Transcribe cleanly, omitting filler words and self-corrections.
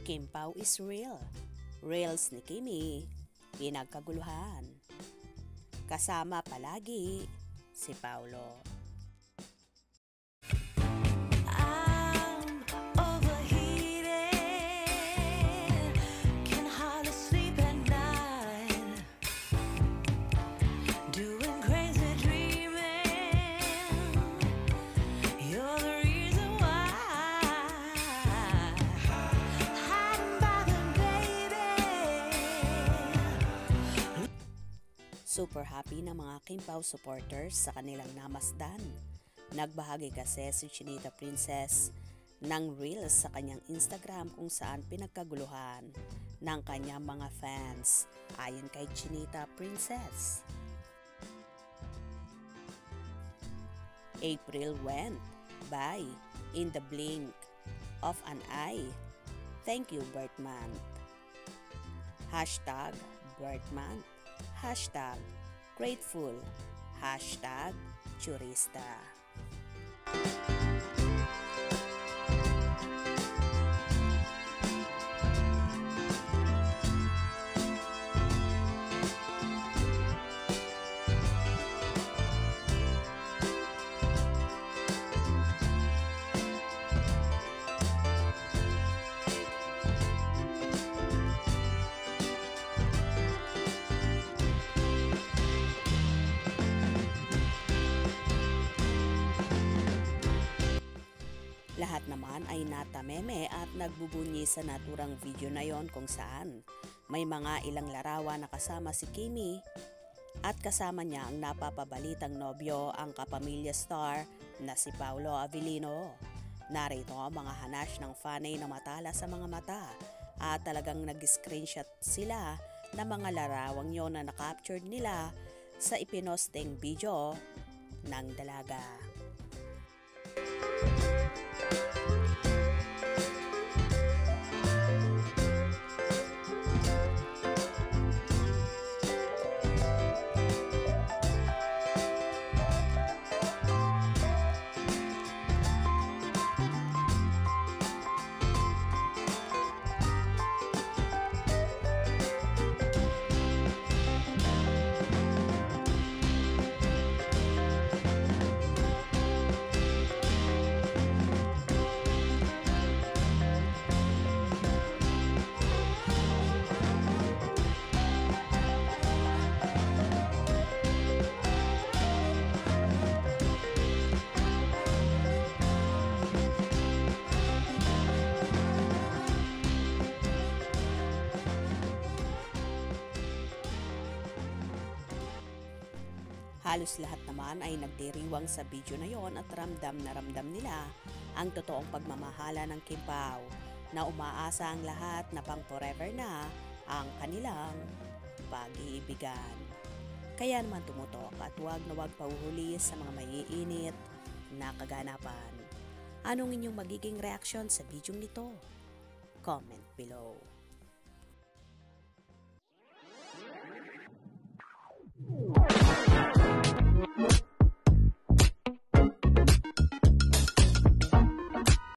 Kim Pao is real. Reels ni Kimi, pinagkaguluhan. Kasama palagi si Paolo. Super happy na mga Kim Pao supporters sa kanilang namasdan. Nagbahagi kasi si Chinita Princess ng reels sa kanyang Instagram kung saan pinagkaguluhan ng kanyang mga fans ayon kay Chinita Princess. April went by in the blink of an eye. Thank you, birth month. Hashtag birth month. Hashtag grateful. Hashtag turista. Lahat naman ay natameme at nagbubunyi sa naturang video na yon kung saan may mga ilang larawan na kasama si Kimi at kasama niya ang napapabalitang nobyo ang kapamilya star na si Paolo Avellino. Narito ang mga hanash ng fanay na matala sa mga mata at talagang nag-screenshot sila ng mga larawang yon na na-captured nila sa ipinosting video ng dalaga. Halos lahat naman ay nagdiriwang sa video na yon at ramdam na ramdam nila ang totoong pagmamahala ng Kim Pao na umaasa ang lahat na pang forever na ang kanilang pag-iibigan. Kaya naman tumutok at huwag na huwag pauhuli sa mga maiinit na kaganapan. Anong inyong magiging reaksyon sa video nito? Comment below.